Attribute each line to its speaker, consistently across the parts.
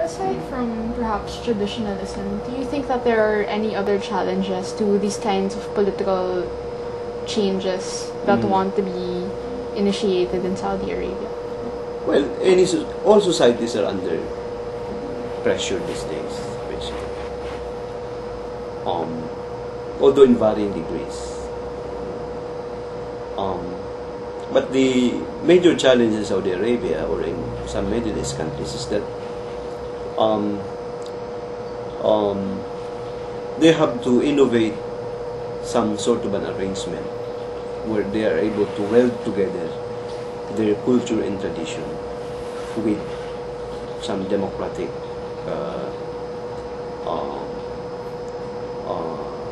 Speaker 1: aside from perhaps traditionalism, do you think that there are any other challenges to these kinds of political changes that want to be initiated in Saudi Arabia?
Speaker 2: Well, all societies are under pressure these days, basically. Although in varying degrees. But the major challenge in Saudi Arabia or in some Middle East countries is that they have to innovate some sort of an arrangement where they are able to weld together their culture and tradition with some democratic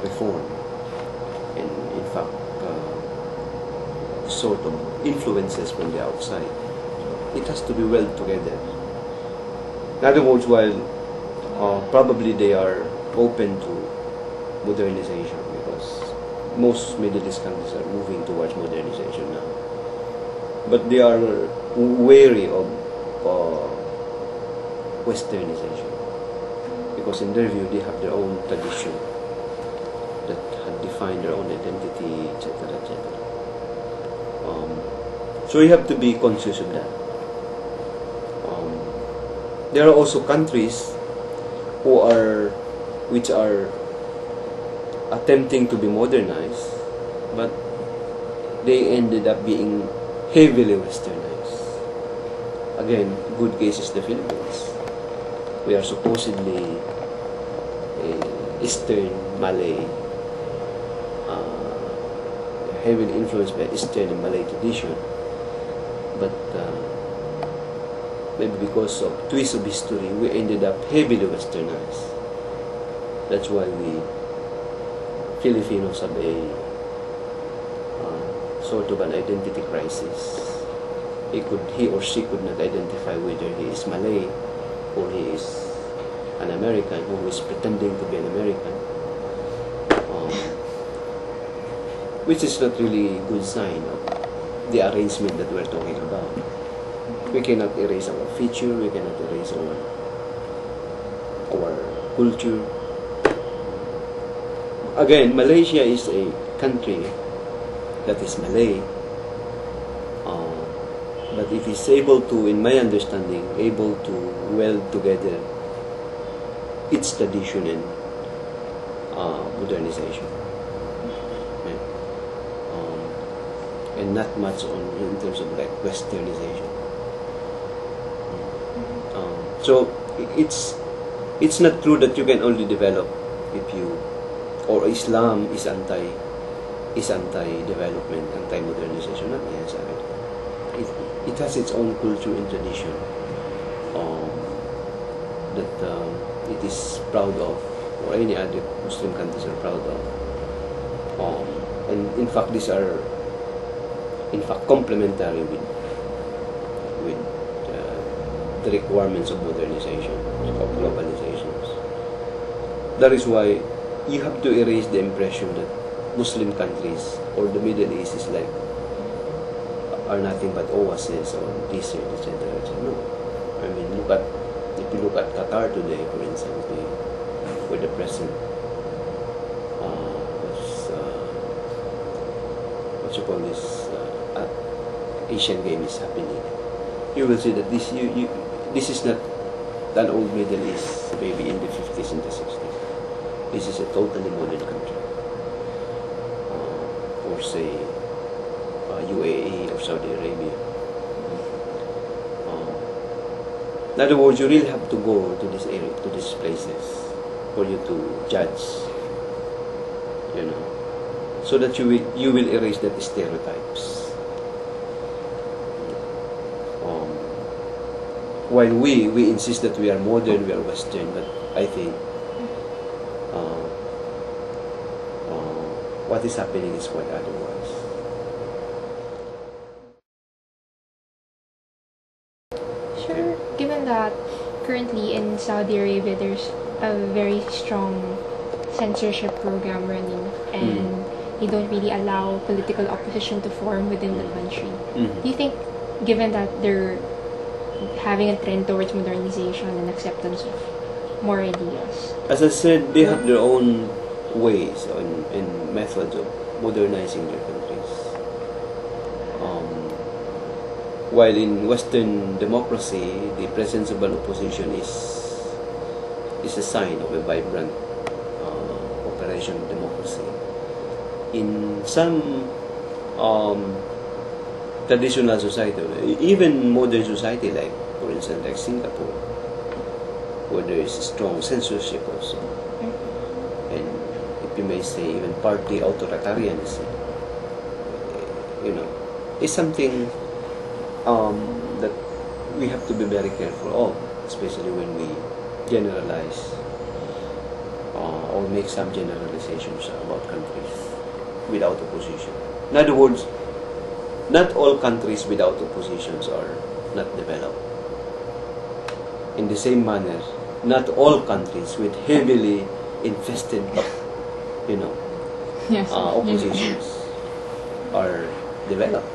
Speaker 2: reform and in fact sort of influences from the outside. It has to be weld together. In other words, while probably they are open to modernization because most Middle East countries are moving towards modernization now, but they are wary of westernization because in their view they have their own tradition that had defined their own identity, etc., etc. So you have to be conscious of that. There are also countries which are attempting to be modernized, but they ended up being heavily westernized. Again, good case is the Philippines. We are supposedly Eastern Malay, heavily influenced by Eastern and Malay tradition, but maybe because of twist of history, we ended up heavily westernized. That's why we Filipinos have a sort of an identity crisis. He or she could not identify whether he is Malay or he is an American who is pretending to be an American, which is not really a good sign of the arrangement that we're talking about. We cannot erase our feature, we cannot erase our culture. Again, Malaysia is a country that is Malay, but it is able to, in my understanding, able to weld together its tradition and modernization. Okay? And not much in terms of like westernization. So it's not true that you can only develop if you, or Islam is anti-development, anti-modernization. Not necessarily. It has its own culture and tradition that it is proud of, or any other Muslim countries are proud of. And in fact, these are complementary with the requirements of modernization, of globalizations. That is why you have to erase the impression that Muslim countries or the Middle East is like are nothing but oases or desert, etc. No, I mean, if you look at Qatar today, for instance, where the present Asian game is happening, you will see that this is not an old Middle East, maybe in the 50s and the 60s. This is a totally modern country. Or say UAE or Saudi Arabia. In other words, you really have to go to this area, to these places, for you to judge, so that you will erase that stereotypes. While we insist that we are modern, we are Western, but I think what is happening is quite otherwise.
Speaker 1: Sure. Given that currently in Saudi Arabia there's a very strong censorship program running, and they don't really allow political opposition to form within the country. Do you think, given that having a trend towards modernization and acceptance of more ideas.
Speaker 2: As I said, they have their own ways and methods of modernizing their countries. While in Western democracy, the presence of an opposition is a sign of a vibrant operation of democracy. In some traditional society, even modern society, like for instance, like Singapore, where there is strong censorship also, and if you may say even party authoritarianism, is something that we have to be very careful of, especially when we generalize or make some generalizations about countries without opposition. In other words, not all countries without oppositions are not developed. In the same manner, not all countries with heavily infested,
Speaker 1: Yes.
Speaker 2: oppositions are developed.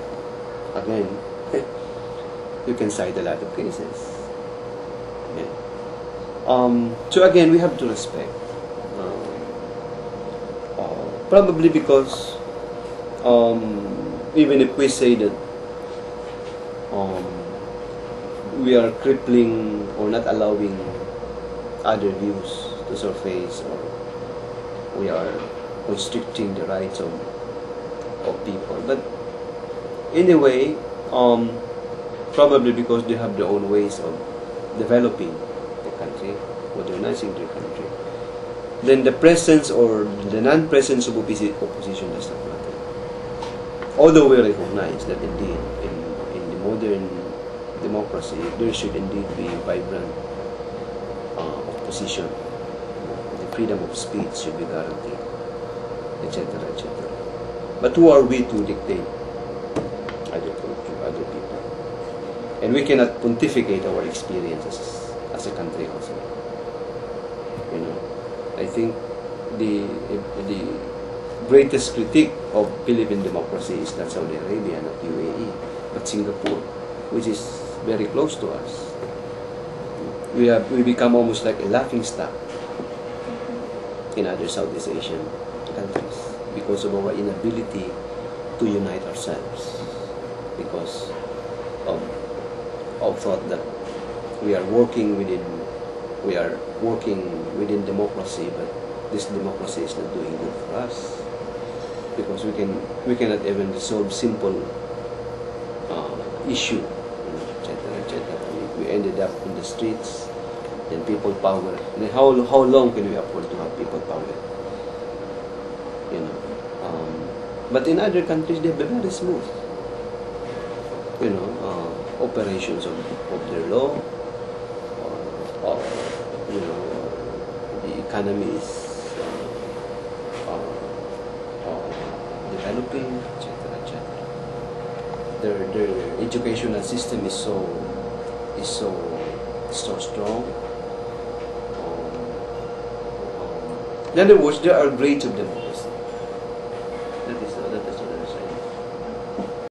Speaker 2: Again, you can cite a lot of cases. Yeah. So again, we have to respect. Probably because even if we say that we are crippling or not allowing other views to surface, or we are constricting the rights of people, but anyway, probably because they have their own ways of developing the country, modernizing their country, then the presence or the non-presence of opposition does not matter. Although we recognize that indeed in the modern democracy there should indeed be vibrant opposition, the freedom of speech should be guaranteed, etc., etc. But who are we to dictate other people? And we cannot pontificate our experiences as a country also. I think the greatest critique of Philippine democracy is not Saudi Arabia, not UAE, but Singapore, which is very close to us. We become almost like a laughing stock in other Southeast Asian countries because of our inability to unite ourselves, because of thought that we are working within democracy, but this democracy is not doing good for us, because we cannot even resolve simple issue, etc., etc. We ended up in the streets and people power. And how long can we afford to have people power? But in other countries they have a very smooth, operations of their law, or the economy is developing, etc., etc. Their educational system is so strong. In other words, there are grades of democracy.